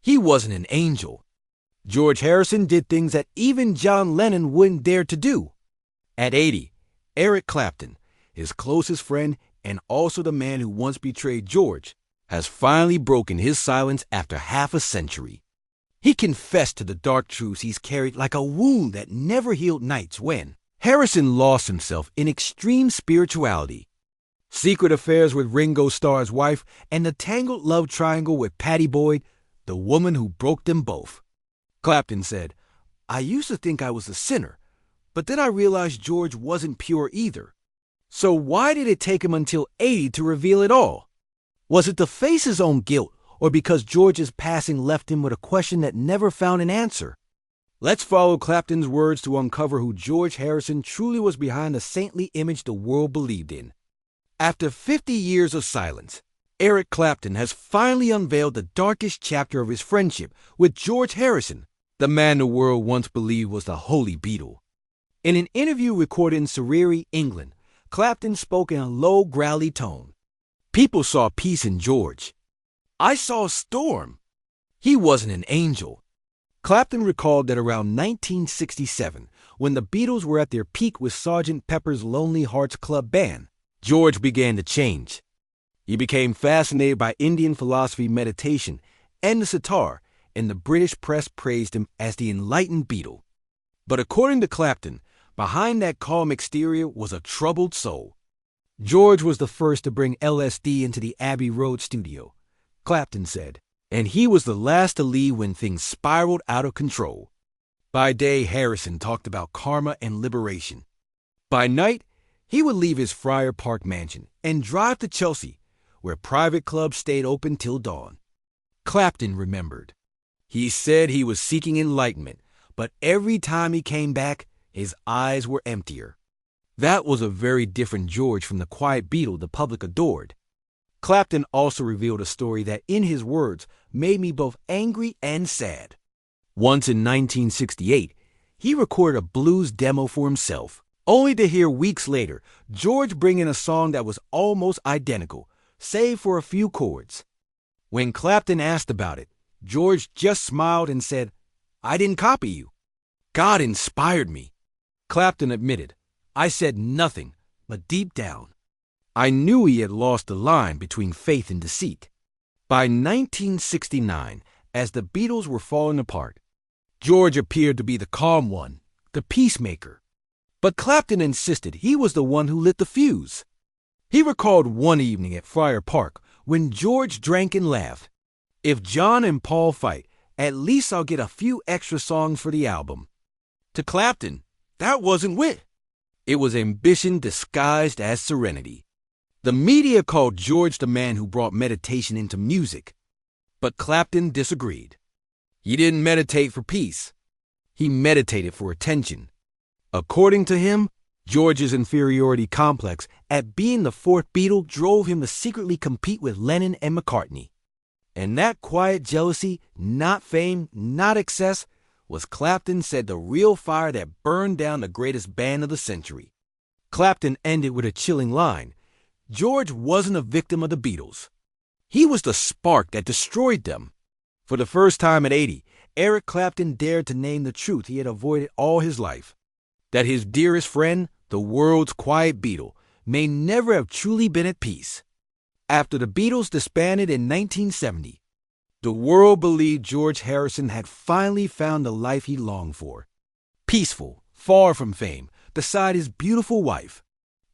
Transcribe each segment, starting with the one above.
He wasn't an angel. George Harrison did things that even John Lennon wouldn't dare to do. At 80, Eric Clapton, his closest friend and also the man who once betrayed George, has finally broken his silence after half a century. He confessed to the dark truths he's carried like a wound that never healed nights when Harrison lost himself in extreme spirituality, secret affairs with Ringo Starr's wife, and the tangled love triangle with Pattie Boyd, the woman who broke them both. Clapton said, "I used to think I was a sinner, but then I realized George wasn't pure either. So why did it take him until 80 to reveal it all? Was it to face his own guilt, or because George's passing left him with a question that never found an answer?" Let's follow Clapton's words to uncover who George Harrison truly was behind the saintly image the world believed in. After 50 years of silence, Eric Clapton has finally unveiled the darkest chapter of his friendship with George Harrison, the man the world once believed was the Holy Beatle. In an interview recorded in Surrey, England, Clapton spoke in a low, growly tone. "People saw peace in George. I saw a storm. He wasn't an angel." Clapton recalled that around 1967, when the Beatles were at their peak with Sgt. Pepper's Lonely Hearts Club Band, George began to change. He became fascinated by Indian philosophy, meditation, and the sitar, and the British press praised him as the enlightened Beatle. But according to Clapton, behind that calm exterior was a troubled soul. George was the first to bring LSD into the Abbey Road studio, Clapton said, and he was the last to leave when things spiraled out of control. By day, Harrison talked about karma and liberation. By night, he would leave his Friar Park mansion and drive to Chelsea, where private clubs stayed open till dawn. Clapton remembered. He said he was seeking enlightenment, but every time he came back, his eyes were emptier. That was a very different George from the quiet Beatle the public adored. Clapton also revealed a story that, in his words, made me both angry and sad. Once in 1968, he recorded a blues demo for himself, only to hear weeks later George bring in a song that was almost identical, save for a few chords. When Clapton asked about it, George just smiled and said, "I didn't copy you. God inspired me." Clapton admitted, "I said nothing, but deep down, I knew he had lost the line between faith and deceit." By 1969, as the Beatles were falling apart, George appeared to be the calm one, the peacemaker. But Clapton insisted he was the one who lit the fuse. He recalled one evening at Friar Park when George drank and laughed. "If John and Paul fight, at least I'll get a few extra songs for the album." To Clapton, that wasn't wit. It was ambition disguised as serenity. The media called George the man who brought meditation into music. But Clapton disagreed. He didn't meditate for peace. He meditated for attention. According to him, George's inferiority complex at being the fourth Beatle drove him to secretly compete with Lennon and McCartney. And that quiet jealousy, not fame, not excess, was, Clapton said, the real fire that burned down the greatest band of the century. Clapton ended with a chilling line. George wasn't a victim of the Beatles. He was the spark that destroyed them. For the first time at 80, Eric Clapton dared to name the truth he had avoided all his life, that his dearest friend, the world's quiet Beatle, may never have truly been at peace. After the Beatles disbanded in 1970, the world believed George Harrison had finally found the life he longed for. Peaceful, far from fame, beside his beautiful wife,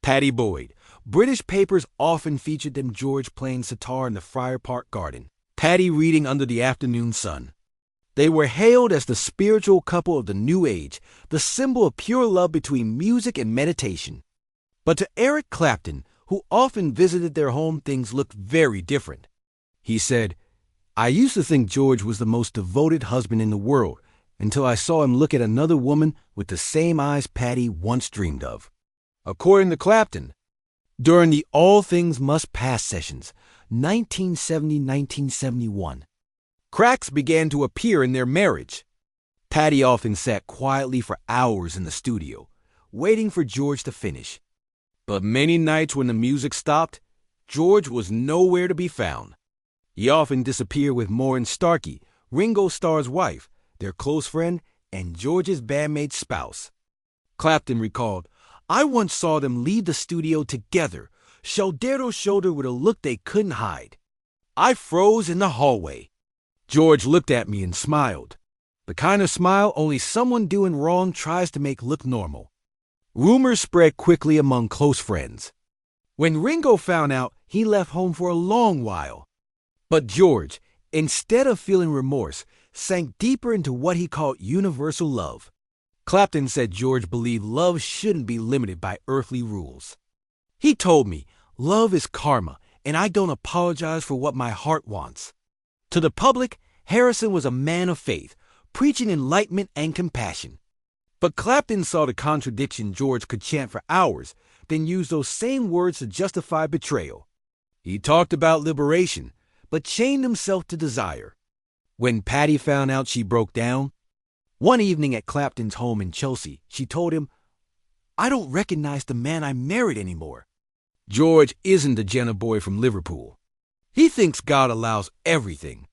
Pattie Boyd. British papers often featured them George playing sitar in the Friar Park garden, Pattie reading under the afternoon sun. They were hailed as the spiritual couple of the new age, the symbol of pure love between music and meditation. But to Eric Clapton, who often visited their home, things looked very different. He said, "I used to think George was the most devoted husband in the world until I saw him look at another woman with the same eyes Pattie once dreamed of." According to Clapton, during the All Things Must Pass sessions, 1970-1971, cracks began to appear in their marriage. Pattie often sat quietly for hours in the studio, waiting for George to finish. But many nights when the music stopped, George was nowhere to be found. He often disappeared with Maureen Starkey, Ringo Starr's wife, their close friend, and George's bandmate's spouse. Clapton recalled, "I once saw them leave the studio together, shoulder to shoulder with a look they couldn't hide. I froze in the hallway." George looked at me and smiled. The kind of smile only someone doing wrong tries to make look normal. Rumors spread quickly among close friends. When Ringo found out, he left home for a long while. But George, instead of feeling remorse, sank deeper into what he called universal love. Clapton said George believed love shouldn't be limited by earthly rules. He told me, "Love is karma, and I don't apologize for what my heart wants." To the public, Harrison was a man of faith, preaching enlightenment and compassion. But Clapton saw the contradiction. George could chant for hours, then use those same words to justify betrayal. He talked about liberation, but chained himself to desire. When Patty found out, she broke down. One evening at Clapton's home in Chelsea, she told him, "I don't recognize the man I married anymore." George isn't the Jenna boy from Liverpool. He thinks God allows everything.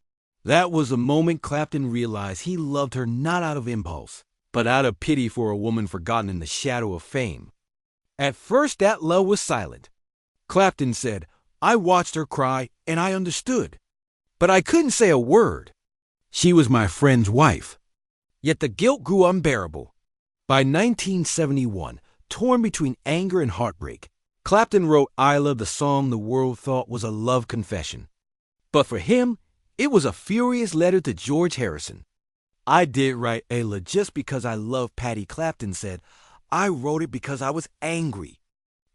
That was the moment Clapton realized he loved her not out of impulse, but out of pity for a woman forgotten in the shadow of fame. At first, that love was silent. Clapton said, "I watched her cry, and I understood. But I couldn't say a word. She was my friend's wife." Yet the guilt grew unbearable. By 1971, torn between anger and heartbreak, Clapton wrote Layla, the song the world thought was a love confession. But for him, it was a furious letter to George Harrison. "I did write Layla just because I love Patty," Clapton said. "I wrote it because I was angry."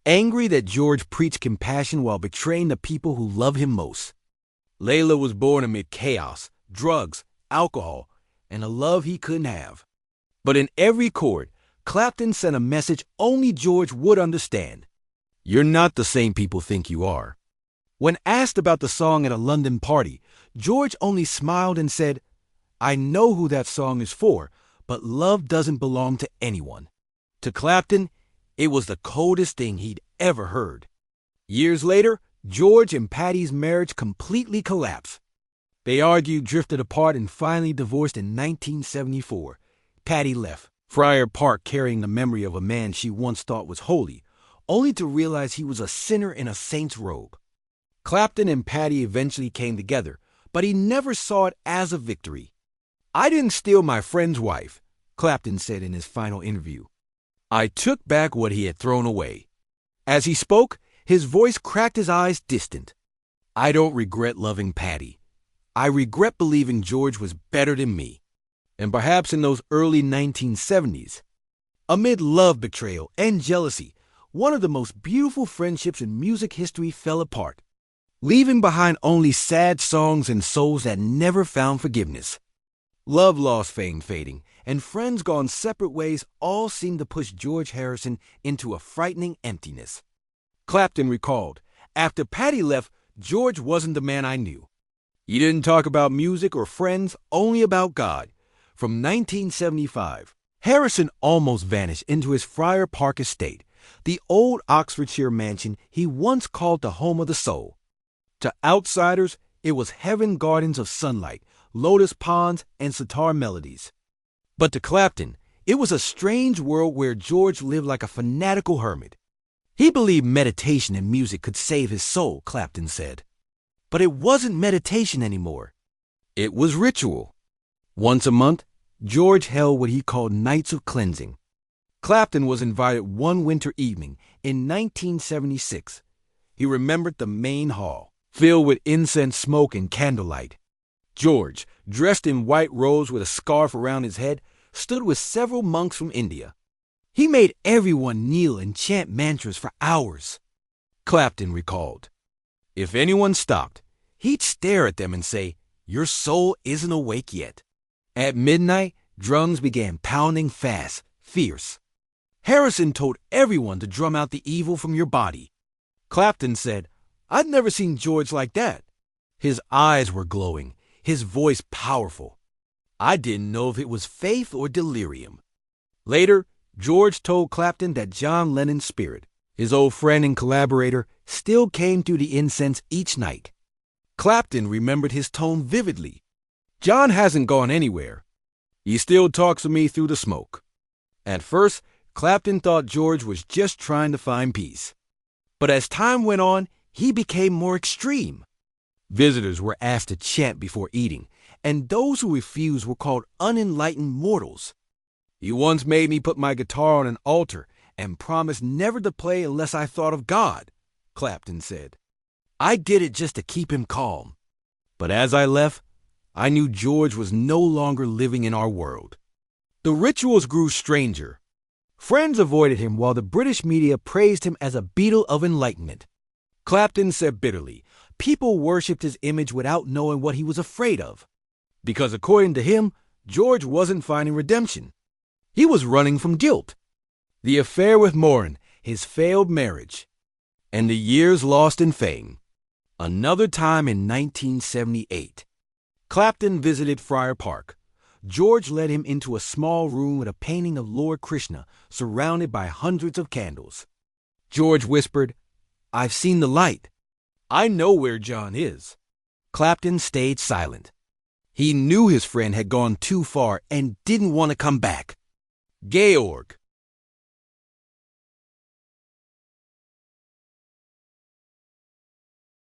Angry that George preached compassion while betraying the people who love him most. Layla was born amid chaos, drugs, alcohol, and a love he couldn't have. But in every chord, Clapton sent a message only George would understand. "You're not the same people think you are." When asked about the song at a London party, George only smiled and said, "I know who that song is for, but love doesn't belong to anyone." To Clapton, it was the coldest thing he'd ever heard. Years later, George and Patty's marriage completely collapsed. They argued, drifted apart, and finally divorced in 1974. Patty left Friar Park carrying the memory of a man she once thought was holy, only to realize he was a sinner in a saint's robe. Clapton and Patty eventually came together, but he never saw it as a victory. "I didn't steal my friend's wife," Clapton said in his final interview. "I took back what he had thrown away." As he spoke, his voice cracked, his eyes distant. "I don't regret loving Patty. I regret believing George was better than me." And perhaps in those early 1970s, amid love, betrayal, and jealousy, one of the most beautiful friendships in music history fell apart, leaving behind only sad songs and souls that never found forgiveness. Love lost, fame fading, and friends gone separate ways all seemed to push George Harrison into a frightening emptiness. Clapton recalled, "After Patty left, George wasn't the man I knew. He didn't talk about music or friends, only about God." From 1975, Harrison almost vanished into his Friar Park estate, the old Oxfordshire mansion he once called the home of the soul. To outsiders, it was heaven, gardens of sunlight, lotus ponds, and sitar melodies. But to Clapton, it was a strange world where George lived like a fanatical hermit. He believed meditation and music could save his soul, Clapton said. But it wasn't meditation anymore. It was ritual. Once a month, George held what he called nights of cleansing. Clapton was invited one winter evening in 1976. He remembered the main hall, filled with incense smoke and candlelight. George, dressed in white robes with a scarf around his head, stood with several monks from India. He made everyone kneel and chant mantras for hours. Clapton recalled, "If anyone stopped, he'd stare at them and say, 'Your soul isn't awake yet.' At midnight, drums began pounding fast, fierce. Harrison told everyone to drum out the evil from your body. Clapton said, 'I'd never seen George like that.' His eyes were glowing, his voice powerful. I didn't know if it was faith or delirium." Later, George told Clapton that John Lennon's spirit, his old friend and collaborator, still came through the incense each night. Clapton remembered his tone vividly. John hasn't gone anywhere. He still talks to me through the smoke. At first, Clapton thought George was just trying to find peace. But as time went on, he became more extreme. Visitors were asked to chant before eating, and those who refused were called unenlightened mortals. He once made me put my guitar on an altar and promised never to play unless I thought of God, Clapton said. I did it just to keep him calm. But as I left, I knew George was no longer living in our world. The rituals grew stranger. Friends avoided him while the British media praised him as a beadle of enlightenment. Clapton said bitterly, people worshipped his image without knowing what he was afraid of. Because according to him, George wasn't finding redemption. He was running from guilt. The affair with Maureen, his failed marriage, and the years lost in fame. Another time in 1978, Clapton visited Friar Park. George led him into a small room with a painting of Lord Krishna surrounded by hundreds of candles. George whispered, I've seen the light. I know where John is. Clapton stayed silent. He knew his friend had gone too far and didn't want to come back. Georg,